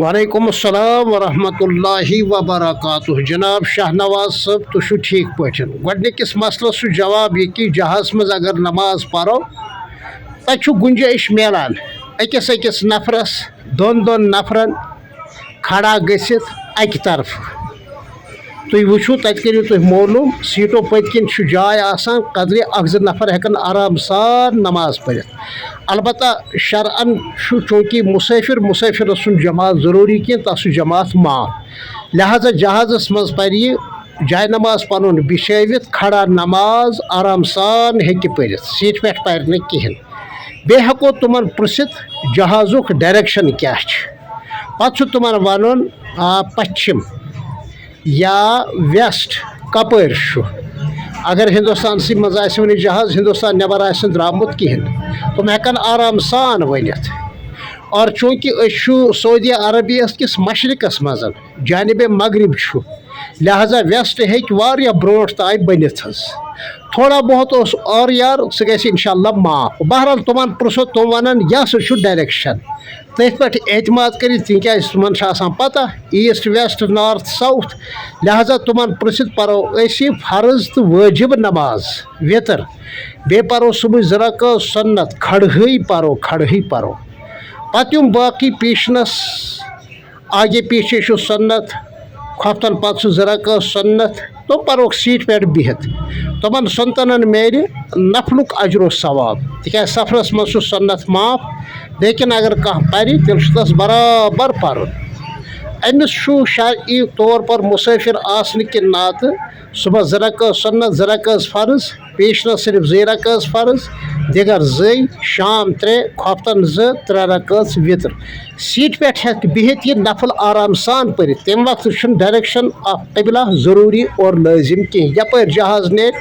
وعلیکم السلام ورحمۃ اللہ وبرکاتہ جناب شاہ نواز صٲب تُہۍ چھُو ٹھیک پٲٹھۍ گۄڈنِکِس مسلس چھُ جواب یہِ کہِ جہاز منٛز اگر نماز پرو تَتہِ چھُ گُنجٲیش میلان أکِس أکِس نفرس دۄن نفرن کھڑا گٔژھِتھ اَکہِ طرفہٕ تُہۍ وٕچھِو تَتہِ کٔرِو تُہۍ معلوٗم سیٖٹو پٔتۍ کِنۍ چھُ جاے آسان قدرِ اکھ زٕ نفر ہٮ۪کن آرام سان نماز پٔرِتھ البتہ شرعن چھُ چوٗنٛکہِ مُسٲفِرس چھُنہٕ جماعت ضروٗری کینٛہہ تَتھ چھُ جماعت معاف لہذا جہازس منٛز پرِ یہِ جاے نماز پنُن بِچھٲوِتھ کھڑا نماز آرام سان ہیٚکہِ پٔرِتھ سیٖٹہِ پٮ۪ٹھ پرِ نہٕ کِہیٖنۍ بیٚیہِ ہٮ۪کو تِمن پرٛژھِتھ جہازُک ڈایریکشن کیٛاہ چھِ پتہٕ چھُ تِمن وَنُن پٔچھِم یا ویسٹ کپٲرۍ چھُ اگر ہندوستانسٕے منٛز آسہِ وۄنۍ جہاز ہندوستان نٮ۪بر آسہِ نہٕ درٛامُت کِہیٖنۍ تِم ہٮ۪کن آرام سان ؤنِتھ اور چوٗنٛکہِ أسۍ چھُ سعودی عربیہ کِس مشرقس منٛز جانبِ مغرب چھُ لہذا ویسٹ ہیٚکہِ واریاہ برونٛٹھ تانۍ بٔنِتھ حظ تھوڑا بہت اوس اورٕ یارٕ سُہ گژھِ انشاء اللہ معاف بہرحال تِمن پرٛژھو تِم وَنن یہِ ہسا چھُ ڈایریکشن تٔتھۍ پٮ۪ٹھ اعتماد کٔرِتھ تِکیٛازِ تِمن چھُ آسان پتہ ایٖسٹ ویسٹ نارتھ ساوُتھ لہذا تِمن پرٛژھِتھ پرو أسۍ یہِ فرض تہٕ وٲجِب نماز وِتٕر بیٚیہِ پرو صُبحٕچ 2 رکٲژ سُنت کھڑہٕے پرو پتہٕ یِم باقٕے پیٖچھنس آگے پیٖچھے چھُ سُنت کھۄفتن پتہٕ چھُ 2 رکٲژ سُنت تِم پروکھ سیٖٹہِ پٮ۪ٹھ بِہِتھ تِمن سُنتنن میلہِ نفلُک اجر و ثواب تِکیٛازِ سفرس منٛز چھُ سُنت معاف لیکن اگر کانٛہہ پرِ تیٚلہِ چھُ تس برابر پرُن أمِس چھُ شرعی طور پر مُسٲفِر آسنہٕ کہِ ناطہٕ صُبحس 2 رکٲژ سُنت 2 رکٲژ فرض پیٖچھنس صرف 2 رکٲژ فرض دِگر 2 شام 3 کھۄفتن 2 3 رکٲژ وِتٕر سیٖٹہِ پٮ۪ٹھ ہٮ۪کہِ بِہِتھ یہِ نفل آرام سان پٔرِتھ تمہِ وقتہٕ چھُنہٕ ڈایریکشن آف قبلہ ضروٗری اور لٲزِم کینٛہہ یپٲرۍ جہاز نیرِ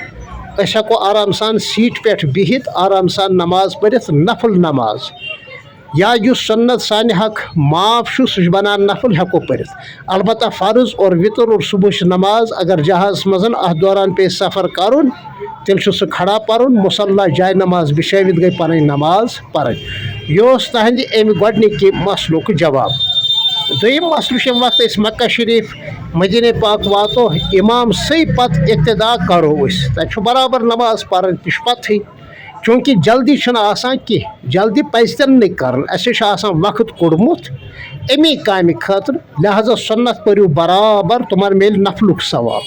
أسۍ ہٮ۪کو آرام سان سیٖٹہِ پٮ۪ٹھ بِہِتھ آرام سان نماز پٔرِتھ نفل نماز یا یُس سُنت سانہِ حق معاف چھُ سُہ چھُ بنان نفل ہٮ۪کو پٔرِتھ البتہ فرض اور وِتٕر اور صُبحٕچ نماز اگر جہازس منٛز اتھ دوران پیٚیہِ سفر کرُن تیٚلہِ چھُ سُہ کھڑا پرُن مُصلیٰ جاے نماز بِچھٲوِتھ گٔے پنٕنۍ نماز پرٕنۍ یہِ اوس تہنٛدِ امہِ گۄڈنِکہِ مسلُک جواب دوٚیِم مسلہٕ چھُ ییٚمہِ وقتہٕ أسۍ مکہ شریٖف مدیٖنہ پاک واتو امام سٕے پتہٕ اقتدا کرو أسۍ تتہِ چھُ برابر نماز پرٕنۍ تہِ چھُ پتہٕے چوٗنٛکہِ جلدی چھُنہٕ آسان کینٛہہ جلدی پزِ تہِ نہٕ کرٕنۍ اسہِ چھُ آسان وقت کوٚڑمُت امی کامہِ خٲطرٕ لہذا سُنت پٔرِو برابر تِمن میلہِ نفلُک ثواب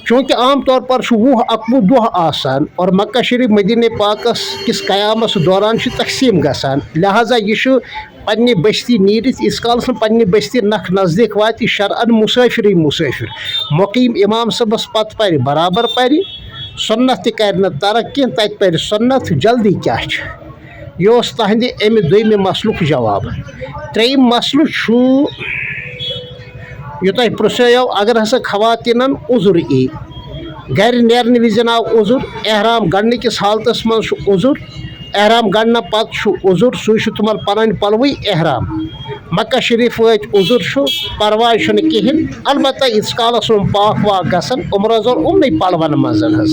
چوٗنٛکہِ عام طور پر چھُ 20-21 دۄہ آسان اور مکہ شریٖف مدیٖنہ پاکس کِس قیامس دوران چھُ تقسیٖم گژھان لہذا یہِ چھُ پننہِ بستی نیٖرِتھ ییٖتِس کالس نہٕ پننہِ بستی نکھ نزدیٖک واتہِ شرعن مُسٲفِرٕے مُسٲفِر مُقیٖم امام صٲبس پتہٕ پرِ برابر پرِ سُنت تہِ کرِ نہٕ ترک کینٛہہ تتہِ پرِ سُنت جلدی کیٛاہ چھِ یہِ اوس تہنٛدِ امہِ دوٚیمہِ مسلُک جواب ترٛیٚیِم مسلہٕ چھُ یہِ تۄہہِ پرٛژھٲیو اگر ہسا خواتیٖنن عُذر یی گرِ نیرنہٕ وِزِ آو عُذر احرام گنڈنہٕ کِس حالتس منٛز چھُ عُذر احرام گنڈنہٕ پتہٕ چھُ عُذر سُے چھُ تِمن پنٕنۍ پلوٕے احرام مکہ شریٖف وٲتۍ عُذر چھُ پرواے چھُنہٕ کِہینۍ البتہ ییٖتِس کالس یِم پاک واک گژھن یِم روزن یِمنٕے پلون منٛز حظ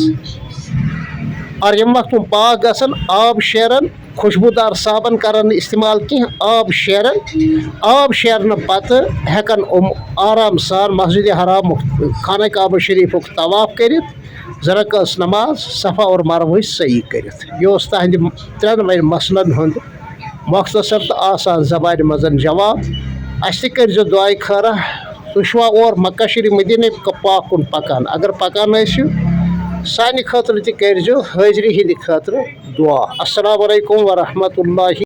اور ییٚمہِ وقتہٕ یِم پاک گژھن آب شیرن خوشبوٗدار صابن کرن نہٕ استعمال کینٛہہ آب شیرنہٕ پتہٕ ہٮ۪کن یِم آرام سان مسجدِ حرامُک خانہ کعبہ شریٖفُک طواف کٔرِتھ 2 رکٲژ نماز صفا اور مروہٕچ صحیح کٔرِتھ یہِ اوس تہنٛدِ ترٛٮ۪نوَے مسلن ہُنٛد مۄختصر تہٕ آسان زبانہِ منٛز جواب اسہِ تہِ کٔرۍزیو دُعاے خٲرا تُہۍ چھُوا اور مکہ شریٖف مدیٖنہ پاک کُن پکان اگر پکان ٲسِو سانہِ خٲطرٕ تہِ کٔرۍزیو حٲضری ہِنٛدِ خٲطرٕ دُعا السلام علیکم ورحمۃ اللہ